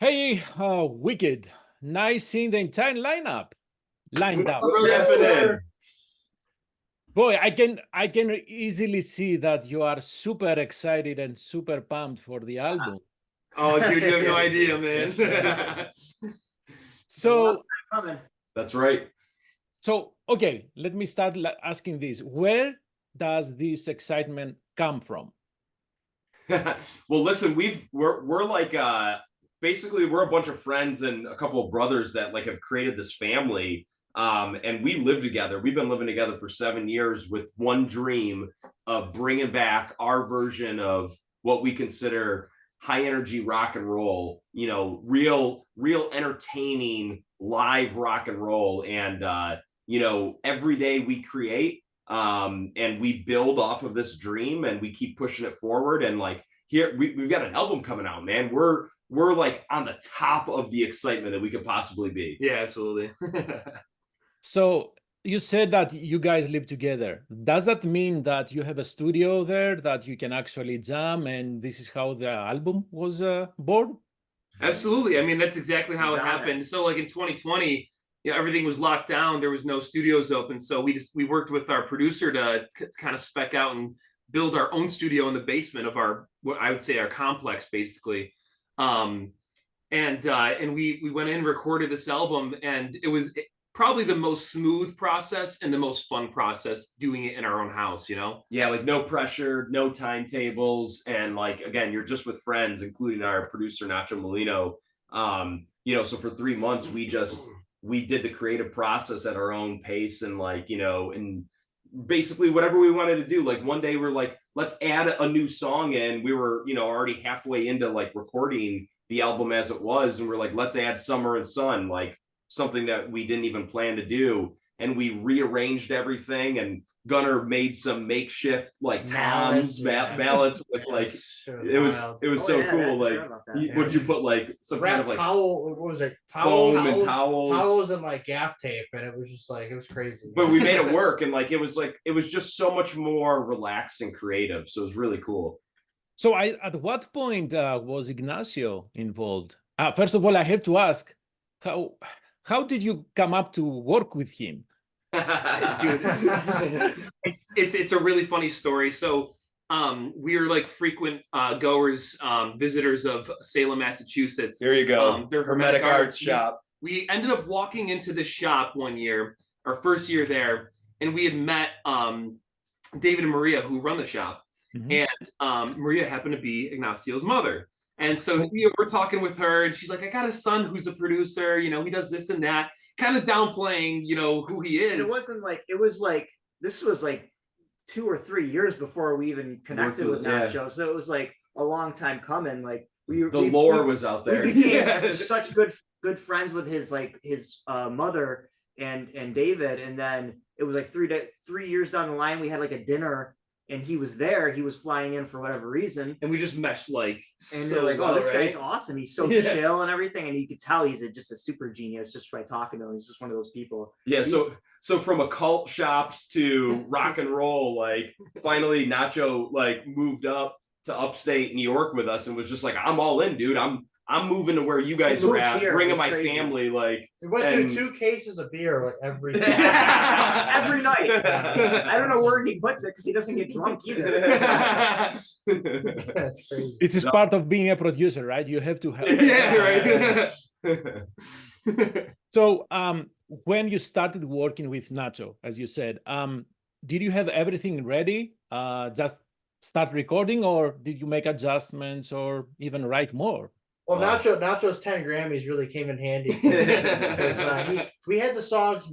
Hey, Wicked. Nice seeing the entire lineup lined up. What's happening? Boy, I can easily see that you are super excited and super pumped for the album. Oh, dude, you have no idea, man. So, That's right. so okay, let me start asking this. Where does this excitement come from? Well, listen, we're like basically we're a bunch of friends and a couple of brothers that like have created this family. And we live together. We've been living together for 7 years with one dream of bringing back our version of what we consider high energy rock and roll, real entertaining live rock and roll. And every day we create, and we build off of this dream and we keep pushing it forward. And like here we've got an album coming out, man. We're like on the top of the excitement that we could possibly be. Yeah, absolutely. So you said that you guys live together. Does that mean that you have a studio there that you can actually jam, and this is how the album was born? Absolutely. I mean, that's exactly how it happened. So like in 2020, everything was locked down. There was no studios open. So we worked with our producer to kind of spec out and build our own studio in the basement of what I would say our complex, basically. And we went in, recorded this album, and it was probably the most smooth process and the most fun process doing it in our own house, Yeah, like no pressure, no timetables, and like again, you're just with friends, including our producer Nacho Molino. So for 3 months we did the creative process at our own pace, and and basically whatever we wanted to do. Like one day we're like, let's add a new song in. We were already halfway into like recording the album as it was, and we're like, let's add Summer and Sun, like something that we didn't even plan to do. And we rearranged everything, and Gunnar made some makeshift like toms, mallets with like it was so cool. Like would you put like some kind of like towel? What was it? Foam and towels and like gaff tape, and it was just like it was crazy. But we made it work, and like it was just so much more relaxed and creative. So it was really cool. So at what point was Ignacio involved? First of all, I have to ask, how did you come up to work with him? Dude, it's a really funny story. So we are like frequent visitors of Salem, Massachusetts. There you go. Their Hermetic Arts shop. We ended up walking into the shop one year, our first year there, and we had met David and Maria, who run the shop. Mm-hmm. And Maria happened to be Ignacio's mother. And so we're talking with her, and she's like, I got a son who's a producer, he does this and that, kind of downplaying, who he is. And it was like, this was like 2 or 3 years before we even connected with Nacho. Yeah. So it was like a long time coming. Like the lore was out there. We became such good friends with his mother and David. And then it was like 3 years down the line, we had like a dinner. And he was there. He was flying in for whatever reason, and we just meshed like. And so they're like, "Oh, this guy's awesome. He's so chill and everything." And you could tell he's just a super genius just by talking to him. He's just one of those people. Yeah. So from occult shops to rock and roll, like finally Nacho like moved up to upstate New York with us and was just like, "I'm all in, dude. I'm moving to where you guys are at, bringing my family." Like we went through 2 cases of beer like every night. Every night. I don't know where he puts it because he doesn't get drunk either. That's crazy. It's just part of being a producer, right? You have to help. Yeah, right. So when you started working with Nacho, as you said, did you have everything ready? Just start recording, or did you make adjustments or even write more? Well, Nacho's 10 Grammys really came in handy because we had the songs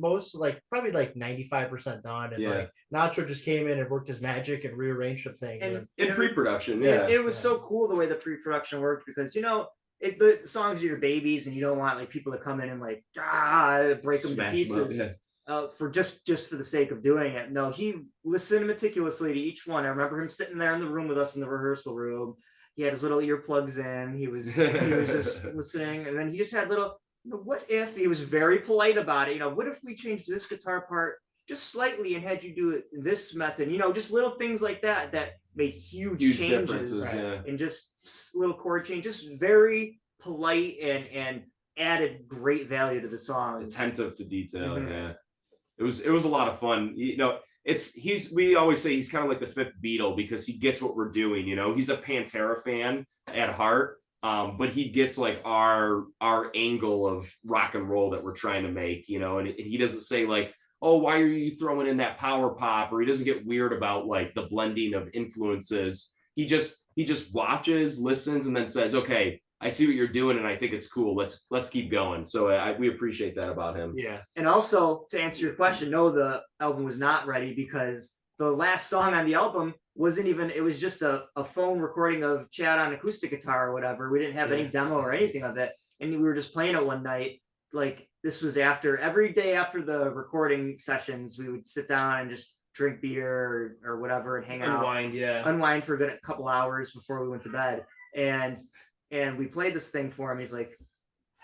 probably 95% done, and like Nacho just came in and worked his magic and rearranged some things. And in pre-production, it was so cool the way the pre-production worked because the songs are your babies, and you don't want like people to come in and like break them to pieces. For just for the sake of doing it. No, he listened meticulously to each one. I remember him sitting there in the room with us in the rehearsal room. He had his little earplugs in. He was just listening, and then he just had little. What if he was very polite about it? What if we changed this guitar part just slightly and had you do it in this method? Just little things like that made huge changes, differences, and just little chord change. Just very polite and added great value to the song. Attentive to detail. Mhm. Yeah, it was a lot of fun. You know, we always say he's kind of like the fifth Beatle because he gets what we're doing. You know, he's a Pantera fan at heart, but he gets like our angle of rock and roll that we're trying to make. You know, and he doesn't say like, oh, why are you throwing in that power pop? Or he doesn't get weird about like the blending of influences. He just watches, listens, and then says, okay, I see what you're doing, and I think it's cool. Let's keep going. So we appreciate that about him. Yeah. And also, to answer your question, no, the album was not ready because the last song on the album wasn't even, it was just a phone recording of Chad on acoustic guitar or whatever. We didn't have any demo or anything of it. And we were just playing it one night. Like, this was every day after the recording sessions, we would sit down and just drink beer or whatever and hang out. Unwind for a good couple hours before we went to bed. And we played this thing for him. He's like,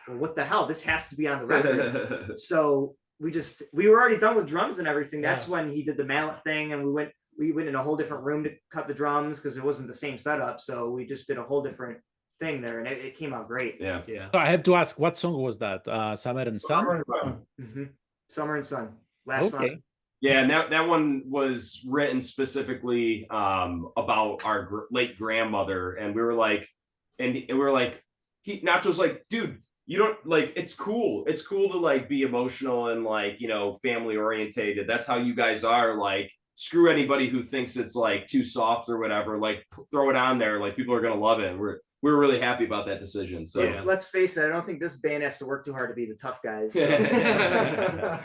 well, what the hell? This has to be on the record. So we were already done with drums and everything. That's when he did the mallet thing, and we went in a whole different room to cut the drums because it wasn't the same setup. So we just did a whole different thing there, and it came out great. Yeah. So I have to ask, what song was that? Summer and Sun? Mm-hmm. Summer and Sun. Last song. Yeah, and that one was written specifically about our late grandmother, and we were like, Nacho's like, dude, you don't like, it's cool to like be emotional and like, you know, family orientated. That's how you guys are. Like, screw anybody who thinks it's like too soft or whatever. Like, throw it on there. Like, people are gonna love it. And we're really happy about that decision. So let's face it, I don't think this band has to work too hard to be the tough guys. So.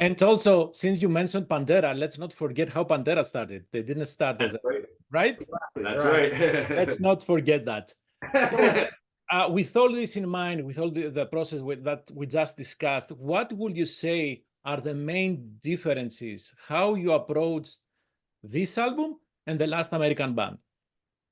And also, since you mentioned Pantera, let's not forget how Pantera started. They didn't start as right? That's right. Let's not forget that. So, with all this in mind, with all the process that we just discussed, what would you say are the main differences, how you approached this album and the Last American Band?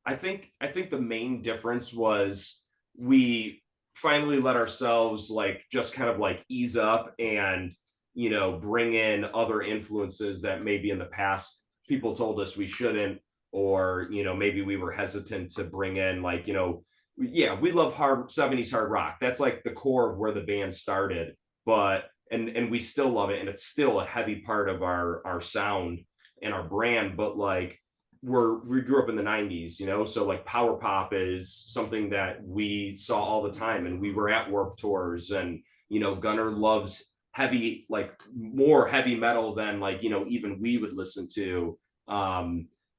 I think the main difference was we finally let ourselves like just kind of like ease up and, you know, bring in other influences that maybe in the past people told us we shouldn't, or, you know, maybe we were hesitant to bring in, like, you know, we love 70s hard rock. That's like the core of where the band started, but and we still love it, and it's still a heavy part of our sound and our brand. But like we grew up in the 90s, you know, so like power pop is something that we saw all the time, and we were at Warped Tours, and, you know, Gunnar loves heavy, like more heavy metal than like, you know, even we would listen to.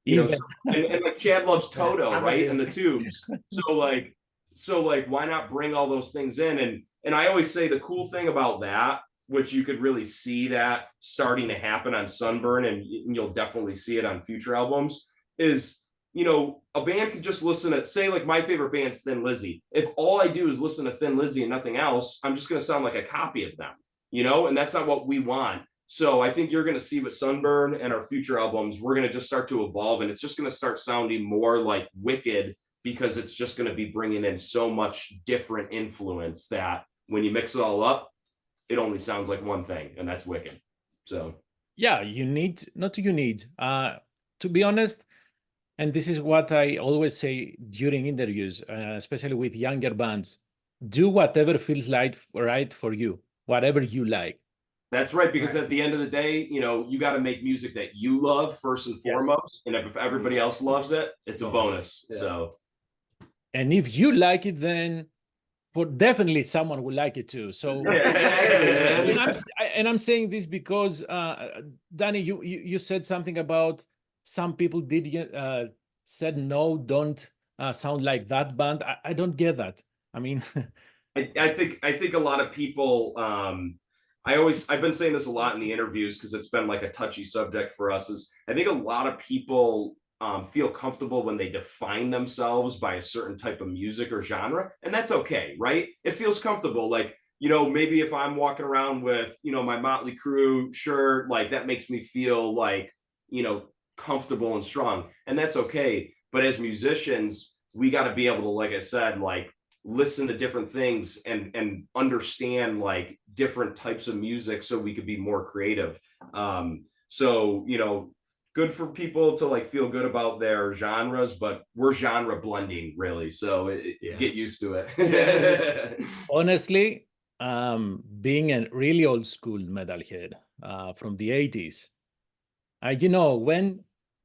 You know, and like Chad loves Toto, right? And the Tubes. So like, why not bring all those things in? And I always say the cool thing about that, which you could really see that starting to happen on Sunburn, and you'll definitely see it on future albums, is, you know, a band could just listen to, say, like my favorite band's Thin Lizzy. If all I do is listen to Thin Lizzy and nothing else, I'm just going to sound like a copy of them, you know, and that's not what we want. So I think you're going to see with Sunburn and our future albums, we're going to just start to evolve, and it's just going to start sounding more like Wicked, because it's just going to be bringing in so much different influence that when you mix it all up, it only sounds like one thing, and that's Wicked. So yeah, to be honest, and this is what I always say during interviews, especially with younger bands, do whatever feels like right for you, whatever you like. That's right, because at the end of the day, you know, you got to make music that you love first and foremost, and if everybody else loves it, it's a bonus. So, and if you like it, then for definitely someone will like it too. So, and I'm saying this because Danny, you said something about some people said no, don't sound like that band. I don't get that. I mean, I think a lot of people. I've been saying this a lot in the interviews because it's been like a touchy subject for us, is I think a lot of people feel comfortable when they define themselves by a certain type of music or genre, and that's okay, right? It feels comfortable. Like, you know, maybe if I'm walking around with, you know, my Motley Crue shirt, like that makes me feel like, you know, comfortable and strong, and that's okay. But as musicians, we got to be able to, like I said, like listen to different things and understand like different types of music so we could be more creative. So, you know, good for people to like feel good about their genres, but we're genre blending really. So get used to it. Honestly, being a really old school metalhead from the 80s, you know, when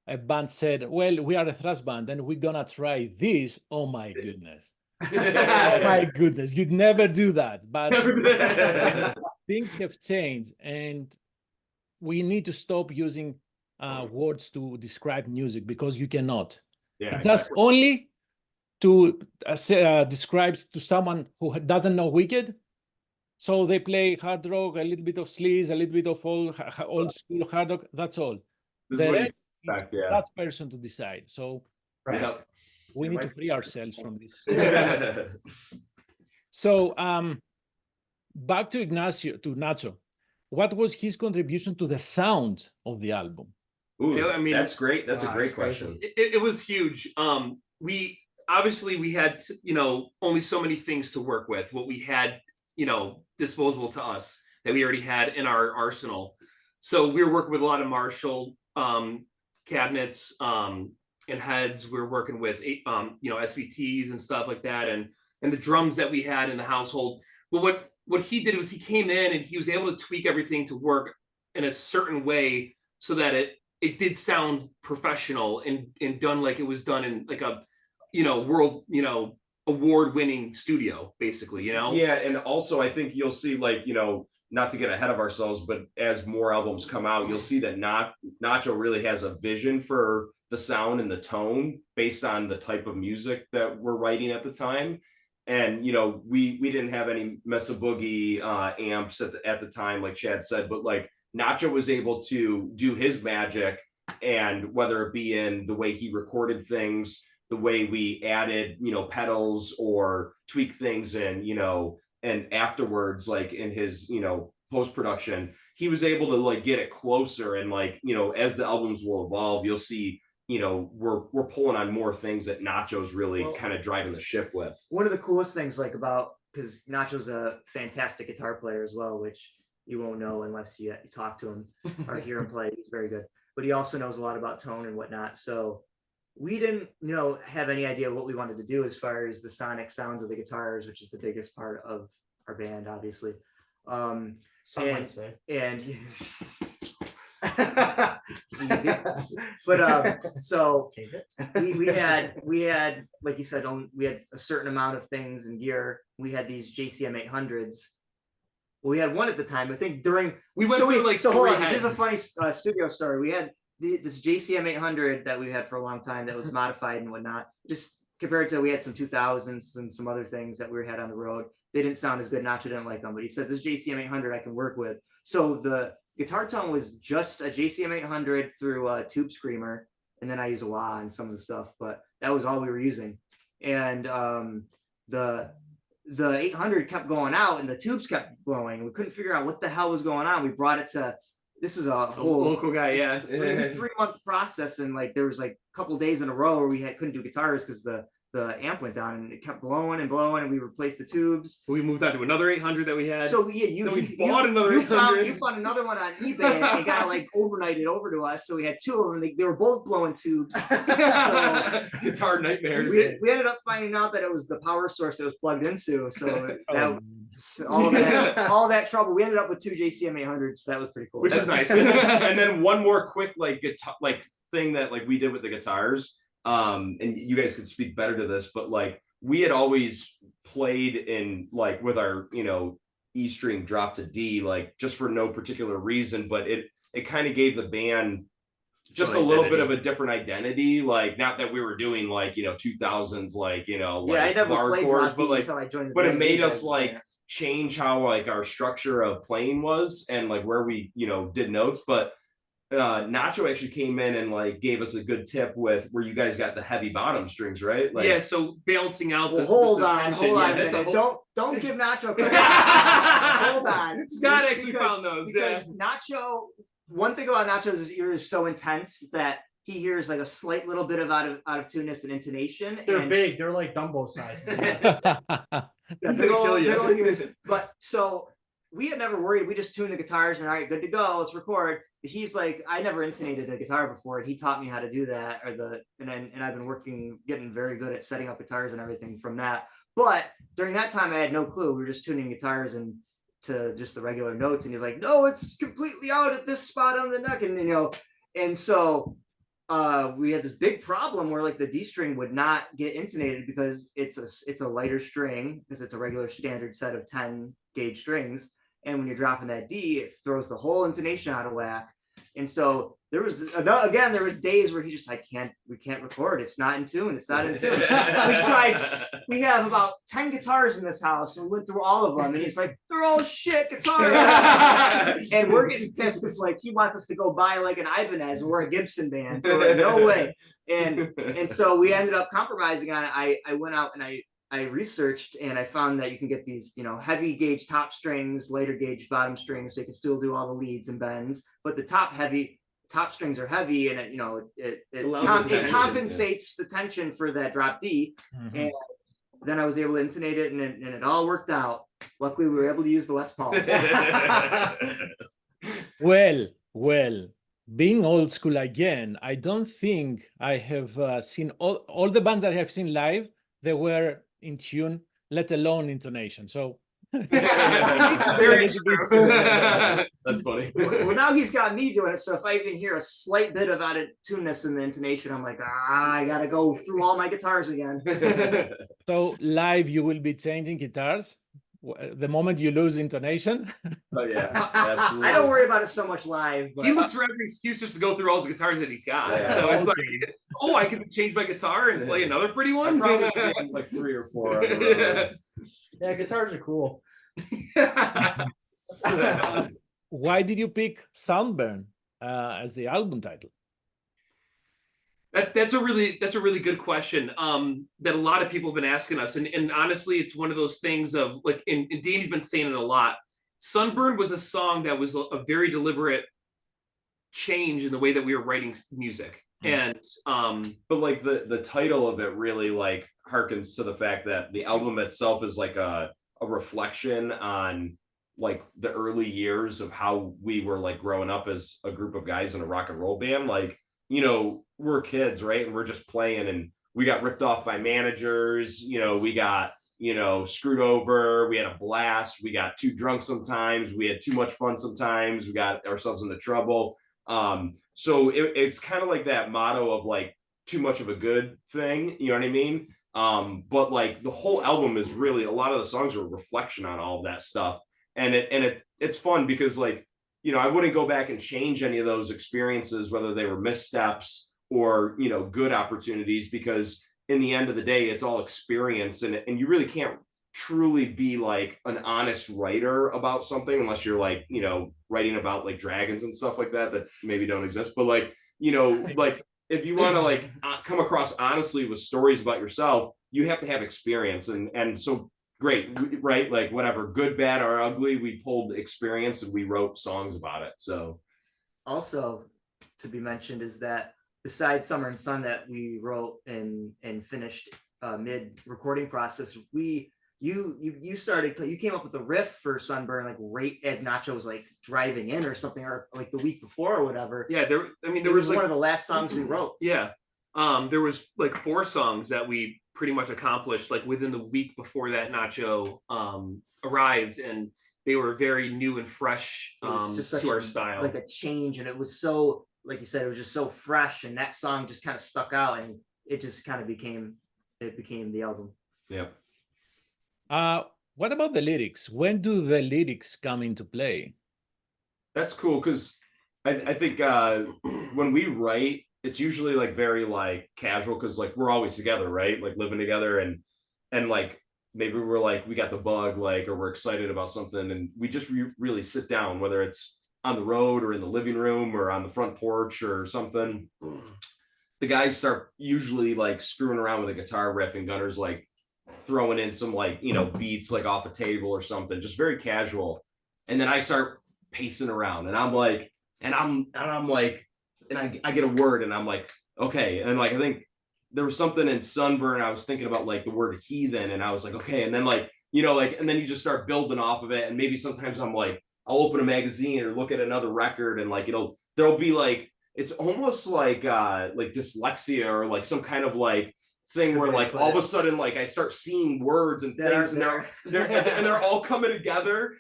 a band said, well, we are a thrash band and we're gonna try this, oh my goodness. Oh my goodness, you'd never do that. But things have changed, and we need to stop using words to describe music, because you cannot. Yeah, Just only to describe to someone who doesn't know Wicked. So they play hard rock, a little bit of sleaze, a little bit of old school hard rock. That's all. The rest is for that person to decide. So we need to free ourselves from this. So back to Nacho. What was his contribution to the sound of the album? Ooh, I mean, that's great. That's a great question. It was huge. We had, you know, only so many things to work with. What we had, you know, disposable to us that we already had in our arsenal. So we were working with a lot of Marshall cabinets and heads. We were working with you know, SVTs and stuff like that, and the drums that we had in the household. But what he did was he came in and he was able to tweak everything to work in a certain way so that it did sound professional and done like it was done in like a, you know, world, you know, award-winning studio, basically, you know? Yeah, and also I think you'll see, like, you know, not to get ahead of ourselves, but as more albums come out, you'll see that Nacho really has a vision for the sound and the tone based on the type of music that we're writing at the time. And, you know, we didn't have any Mesa Boogie amps at the time, like Chad said, but like Nacho was able to do his magic, and whether it be in the way he recorded things, the way we added, you know, pedals or tweak things, and, you know, and afterwards, like in his, you know, post-production, he was able to like get it closer. And like, you know, as the albums will evolve, you'll see, you know, we're pulling on more things that Nacho's really kind of driving the ship with. One of the coolest things, like, about, because Nacho's a fantastic guitar player as well, which you won't know unless you talk to him or hear him play. He's very good, but he also knows a lot about tone and whatnot. So we didn't, you know, have any idea what we wanted to do as far as the sonic sounds of the guitars, which is the biggest part of our band, obviously. Some might say. And easy. But so we had, like you said, we had a certain amount of things and gear. We had these JCM 800s. Well, we had one at the time, I think, during we went through like, so hold on, here's a funny studio story. We had this JCM 800 that we had for a long time that was modified and whatnot, just compared to, we had some 2000s and some other things that we had on the road. They didn't sound as good. Nacho didn't like them, but he said, this JCM 800 I can work with. So the guitar tone was just a JCM 800 through a tube screamer, and then I use a wah and some of the stuff, but that was all we were using. And the 800 kept going out and the tubes kept blowing. We couldn't figure out what the hell was going on. We brought it to, this is a whole local guy, yeah, 3-month process, and like there was like a couple days in a row where we couldn't do guitars because the amp went down and it kept blowing and blowing, and we replaced the tubes. We moved on to another 800 that we had. So yeah, we bought another 800. You found another one on eBay and it got like overnighted over to us. So we had two of them. They were both blowing tubes. So guitar nightmares. We ended up finding out that it was the power source it was plugged into. So all that trouble, we ended up with two JCM 800s. So that was pretty cool. Which is nice. And then one more quick like guitar thing that like we did with the guitars. And you guys could speak better to this, but like we had always played in like with our, you know, E string drop to D, like just for no particular reason, but it kind of gave the band just a little bit of a different identity. Like, not that we were doing like, you know, 2000s, like, you know, like I never played chords, but like, until I joined the but it band. made us like change how like our structure of playing was and like where we, you know, did notes. But Nacho actually came in and like gave us a good tip with where you guys got the heavy bottom strings, right? Like, yeah, so balancing out the hold on tension. a minute. Don't give Nacho credit. Hold on. Scott actually found those. Because Nacho, one thing about Nacho is his ear is so intense that he hears like a slight little bit of out of tuneness and intonation. They're big. They're like Dumbo size. That's gonna kill you. But so we had never worried. We just tuned the guitars and all right, good to go. Let's record. But he's like, I never intonated a guitar before, and he taught me how to do that. And I've been getting very good at setting up guitars and everything from that. But during that time, I had no clue. We were just tuning guitars and to just the regular notes. And he's like, no, it's completely out at this spot on the neck, and and so we had this big problem where like the D string would not get intonated because it's a lighter string, because it's a regular standard set of 10 gauge strings. And when you're dropping that D, it throws the whole intonation out of whack. And so there was days where he just, we can't record. It's not in tune. It's not in tune. We have about 10 guitars in this house and went through all of them. And he's like, they're all shit guitars. And we're getting pissed because like he wants us to go buy like an Ibanez and we're a Gibson band. So like, no way. And so we ended up compromising on it. I went out and I researched and I found that you can get these, heavy gauge top strings, lighter gauge bottom strings, so you can still do all the leads and bends. But the top strings are heavy, and it compensates the tension for that drop D. Mm-hmm. And then I was able to intonate it, and it all worked out. Luckily, we were able to use the Les Pauls. Well. Being old school again, I don't think I have seen all the bands I have seen live. They were in tune, let alone intonation. So very true. That's funny. Well, now he's got me doing it. So if I even hear a slight bit of out of tuneness in the intonation, I'm like, I gotta go through all my guitars again. So live, you will be changing guitars the moment you lose intonation. Oh yeah, absolutely. I don't worry about it so much live. But... He looks for every excuse just to go through all the guitars that he's got. Yeah. So it's like, I can change my guitar and play another pretty one. I probably should have like 3 or 4. Yeah, guitars are cool. Why did you pick Sunburn as the album title? That's a really good question that a lot of people have been asking us, and honestly, it's one of those things of like, and Danny's been saying it a lot. Sunburn was a song that was a very deliberate change in the way that we were writing music, and but like the title of it really like harkens to the fact that the album itself is like a reflection on like the early years of how we were like growing up as a group of guys in a rock and roll band. Like, we're kids, right? And we're just playing, and we got ripped off by managers. We got, screwed over. We had a blast. We got too drunk sometimes. We had too much fun sometimes. We got ourselves into trouble. So it's kind of like that motto of like too much of a good thing. You know what I mean? But like the whole album is really, a lot of the songs are a reflection on all of that stuff. And it's fun because like, I wouldn't go back and change any of those experiences, whether they were missteps or, good opportunities, because in the end of the day, it's all experience. And you really can't truly be like an honest writer about something unless you're like, writing about like dragons and stuff like that maybe don't exist. But like, like if you want to like come across honestly with stories about yourself, you have to have experience. And so great, right? Like whatever, good, bad, or ugly, we pulled experience and we wrote songs about it. So also to be mentioned is that besides Summer and Sun that we wrote and finished mid recording process, you came up with a riff for Sunburn like right as Nacho was like driving in or something, or like the week before or whatever. Yeah, there was like one of the last songs we wrote. Yeah. There was like 4 songs that we pretty much accomplished like within the week before that Nacho arrived, and they were very new and fresh to our style. Like a change, and it was so, like you said, it was just so fresh, and that song just kind of stuck out, and it just kind of became the album. Yeah. What about the lyrics? When do the lyrics come into play? That's cool, because I think when we write, it's usually like very like casual, because like we're always together, right? Like living together, and like maybe we're like, we got the bug, like, or we're excited about something, and we just really sit down, whether it's on the road or in the living room or on the front porch or something. The guys start usually like screwing around with a guitar riff, and Gunnar's like throwing in some like, beats like off a table or something, just very casual. And then I start pacing around, and I'm like, and I get a word, and I'm like, okay. And like, I think there was something in Sunburn. I was thinking about like the word heathen, and I was like, okay. And then like, and then you just start building off of it. And maybe sometimes I'm like, I'll open a magazine or look at another record, and like, there'll be like, it's almost like dyslexia or like some kind of like thing where like all of a sudden like I start seeing words and things, and they're all coming together,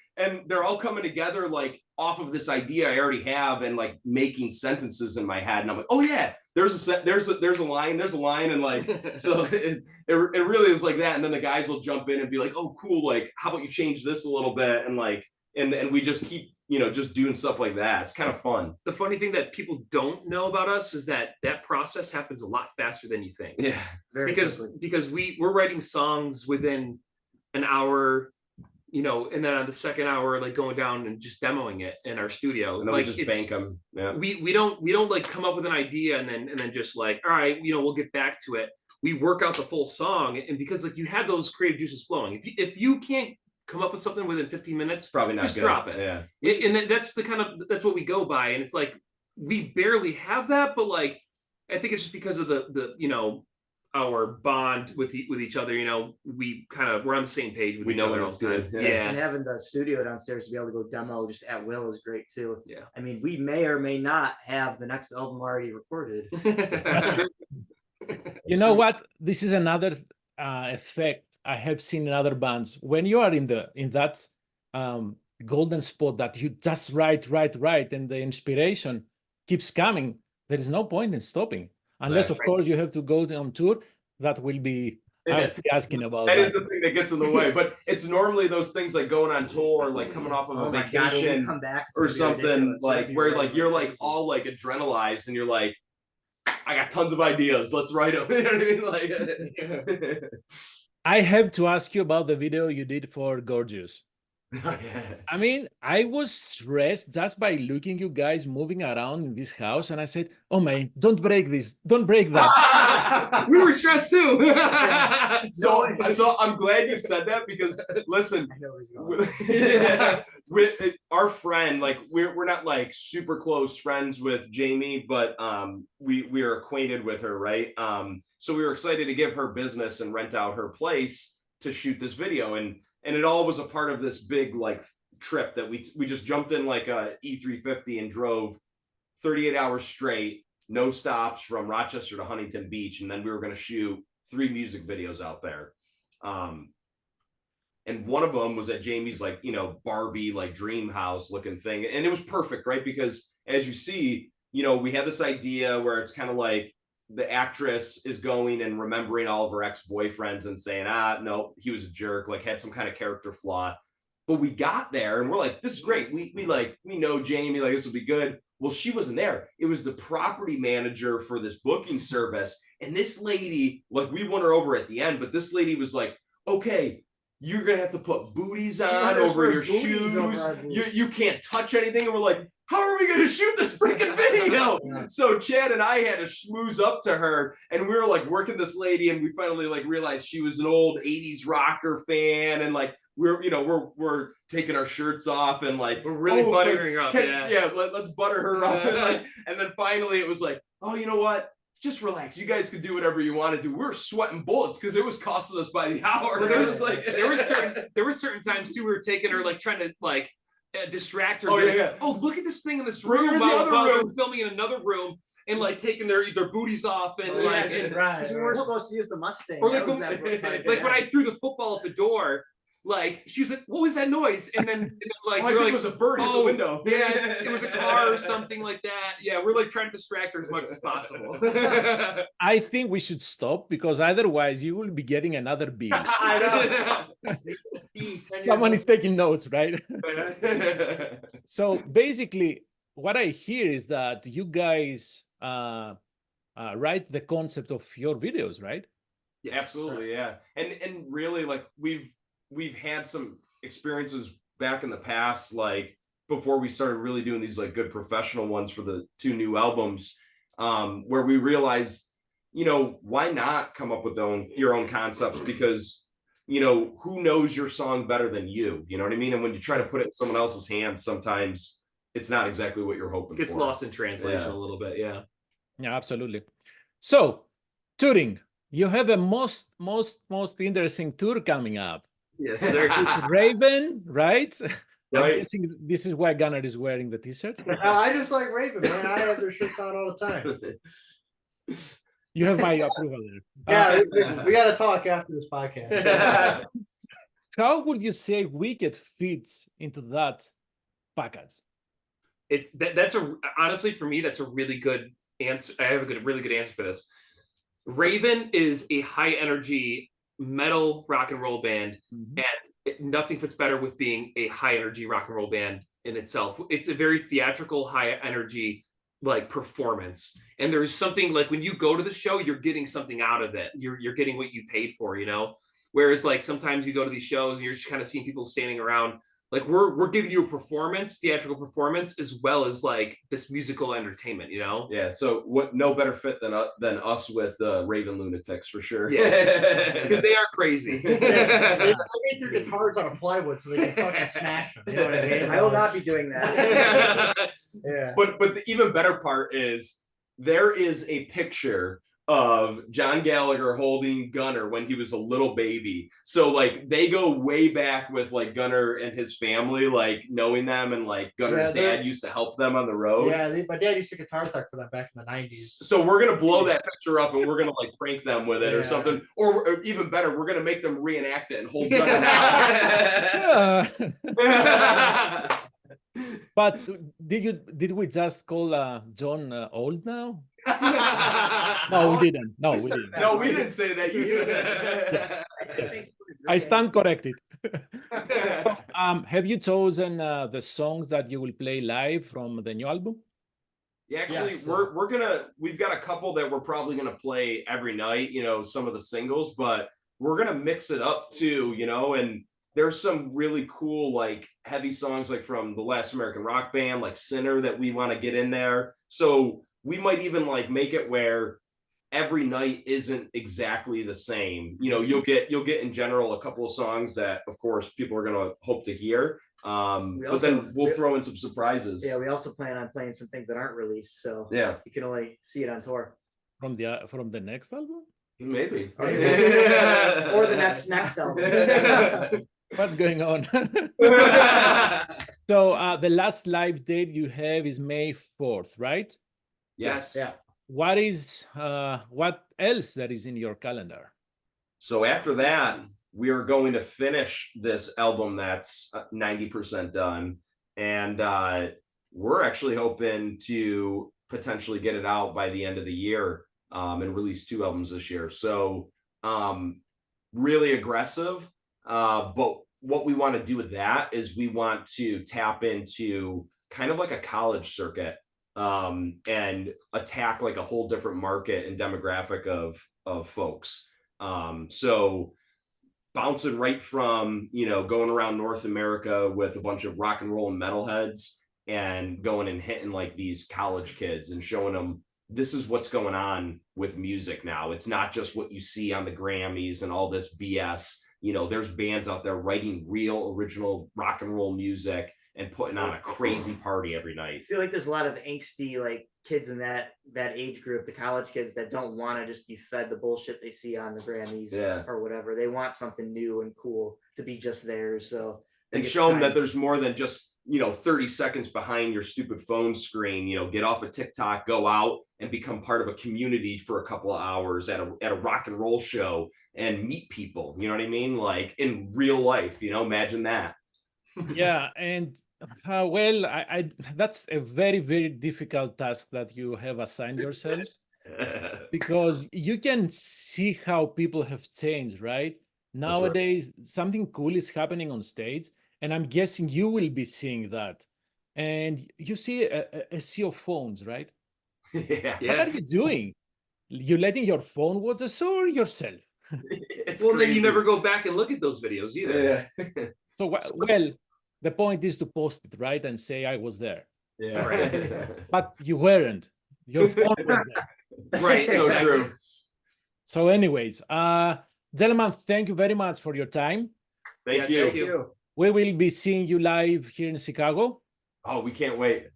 like off of this idea I already have, and like making sentences in my head, and I'm like, oh yeah, there's a line, and like, so it really is like that. And then the guys will jump in and be like, oh cool, like how about you change this a little bit, and like, and we just keep just doing stuff like that. It's kind of fun. The funny thing that people don't know about us is that process happens a lot faster than you think. Yeah, because we're writing songs within an hour, and then on the second hour, like going down and just demoing it in our studio. And then like we just bank them. Yeah. We don't like come up with an idea and then just like, all right, we'll get back to it. We work out the full song, and because like you have those creative juices flowing. If you can't come up with something within 15 minutes, probably not just good. drop it. Yeah. And that's what we go by. And it's like, we barely have that, but like, I think it's just because of the our bond with each other. We're on the same page with each other. We know when it's good. Yeah. And having the studio downstairs to be able to go demo just at will is great too. Yeah. I mean, we may or may not have the next album already recorded. You know what? This is another effect I have seen in other bands. When you are in that golden spot that you just write, and the inspiration keeps coming, there is no point in stopping. Unless, of course, you have to go on tour. That will be, I'll be asking about that. That is the thing that gets in the way. But it's normally those things like going on tour or like coming off of a vacation or something like where like you're like all like adrenalized and you're like, I got tons of ideas. Let's write them. You know what I mean? Like, I have to ask you about the video you did for Gorgeous. I mean, I was stressed just by looking you guys moving around in this house, and I said, "Oh man, don't break this! Don't break that!" We were stressed too. So I'm glad you said that, because listen, with our friend, like we're not like super close friends with Jamie, but we are acquainted with her, right? So we were excited to give her business and rent out her place to shoot this video, and it all was a part of this big like trip that we just jumped in like a E350 and drove 38 hours straight, no stops, from Rochester to Huntington Beach, and then we were going to shoot 3 music videos out there. And one of them was at Jamie's like, Barbie like dream house looking thing, and it was perfect, right? Because as you see, we had this idea where it's kind of like the actress is going and remembering all of her ex-boyfriends and saying, no, he was a jerk, like had some kind of character flaw. But we got there and we're like, this is great. We know Jamie, like this will be good. Well, she wasn't there. It was the property manager for this booking service. And this lady, like we won her over at the end, but this lady was like, okay, you're going to have to put booties on over your shoes. You can't touch anything. And we're like, how are we going to shoot this freaking video? So Chad and I had to schmooze up to her, and we were like working this lady, and we finally like realized she was an old 80s rocker fan, and like we're taking our shirts off and like we're really buttering her up. Let's butter her up. And then finally it was like, oh, you know what? Just relax. You guys can do whatever you want to do. We're sweating bullets because it was costing us by the hour. Well, there were certain times too we were taking her, like trying to like distract her. Oh, look at this thing in this room while they're filming in another room and like taking their booties off and we weren't supposed to use the Mustang. Or like when I threw the football at the door, like she's like, what was that noise? And then like, I think it was a bird in the window. Yeah, it was a car or something like that. Yeah, we're like trying to distract her as much as possible. I think we should stop, because otherwise you will be getting another beat. I know. Someone is taking notes, right? So basically what I hear is that you guys write the concept of your videos, right? Yeah, absolutely. Yeah. And really like we've had some experiences back in the past, like before we started really doing these like good professional ones for the 2 new albums, where we realized, why not come up with your own concepts? Because, who knows your song better than you? You know what I mean? And when you try to put it in someone else's hands, sometimes it's not exactly what you're hoping for. It gets lost in translation a little bit. Yeah. Yeah, absolutely. So touring. You have a most interesting tour coming up. Yes, sir. It's Raven, right? I'm Right. guessing this is why Gunnar is wearing the t-shirt. I just like Raven, man. I have their shirts on all the time. You have my approval there. Yeah, we got to talk after this podcast. How would you say Wicked fits into that package? That's honestly for me, that's a really good answer. I have a really good answer for this. Raven is a high energy metal rock and roll band, and nothing fits better with being a high energy rock and roll band in itself. It's a very theatrical, high energy like performance, and there's something like when you go to the show, you're getting something out of it. You're getting what you paid for, you know. Whereas like sometimes you go to these shows and you're just kind of seeing people standing around. Like we're giving you a performance, theatrical performance, as well as like this musical entertainment, you know? Yeah. So what? No better fit than us with Raven Lunatics for sure. Yeah, because they are crazy. They made their guitars out of plywood so they can fucking smash them. You know what I mean? I will not be doing that. Yeah. But the even better part is there is a picture of John Gallagher holding Gunnar when he was a little baby. So like they go way back with like Gunnar and his family, like knowing them, and like Gunnar's dad used to help them on the road. Yeah, my dad used to guitar tech for them back in the 90s. So we're gonna blow that picture up and we're gonna like prank them with it or Yeah. something, or even better, we're gonna make them reenact it and hold Gunnar now. Yeah. But did we just call John old now? No, we didn't. No, we didn't. No, we didn't say that. You said that. Yes. I stand corrected. Have you chosen the songs that you will play live from the new album? Yeah, actually, Yeah, we've got a couple that we're probably gonna play every night, you know, some of the singles, but we're gonna mix it up too, you know, and there's some really cool like heavy songs like from the Last American Rock Band, like Sinner, that we want to get in there. So we might even like make it where every night isn't exactly the same. You know, you'll get in general a couple of songs that of course people are gonna hope to hear. But then we'll throw in some surprises. Yeah, we also plan on playing some things that aren't released, so Yeah, you can only see it on tour. From the next album? maybe. Or the next album. What's going on? So the last live date you have is May 4th, right? Yes. Yeah. What else that is in your calendar? So after that, we are going to finish this album that's 90% done. And we're actually hoping to potentially get it out by the end of the year and release 2 albums this year. So really aggressive. But what we want to do with that is we want to tap into kind of like a college circuit and attack like a whole different market and demographic of folks. So bouncing right from, you know, going around North America with a bunch of rock and roll and metal heads and going and hitting like these college kids and showing them this is what's going on with music now. It's not just what you see on the Grammys and all this BS. You know, there's bands out there writing real original rock and roll music and putting on a crazy party every night. I feel like there's a lot of angsty like kids in that age group, the college kids that don't want to just be fed the bullshit they see on the Grammys or whatever. They want something new and cool to be just theirs. So and show them that there's more than just, you know, 30 seconds behind your stupid phone screen. You know, get off of TikTok, go out and become part of a community for a couple of hours at a rock and roll show and meet people. You know what I mean? Like in real life, you know, imagine that. Yeah, and well, I that's a very, very difficult task that you have assigned yourselves, because you can see how people have changed, right? Nowadays, something cool is happening on stage, and I'm guessing you will be seeing that. And you see a sea of phones, right? Yeah. What are you doing? You letting your phone watch the show or yourself? It's Well, crazy. then you never go back and look at those videos either. Yeah. So, well, the point is to post it, right? And say, I was there. Yeah. Right. But you weren't. Your phone was there. Right. So exactly. true. So anyways, gentlemen, thank you very much for your time. Thank Yeah, you. thank you. We will be seeing you live here in Chicago. Oh, we can't wait.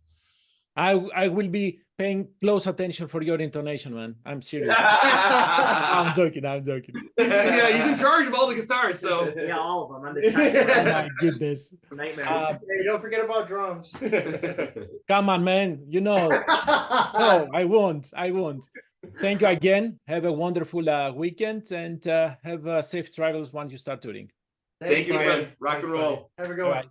I will be paying close attention for your intonation, man. I'm serious. I'm joking. Yeah, he's in charge of all the guitars. So Yeah, all of them. I'm Oh the my goodness. nightmare. Hey, don't forget about drums. Come on, man. You know. No, I won't. Thank you again. Have a wonderful weekend and have safe travels once you start touring. Thank you, man. buddy. Rock and Thanks, roll. buddy. Have a good All one. right.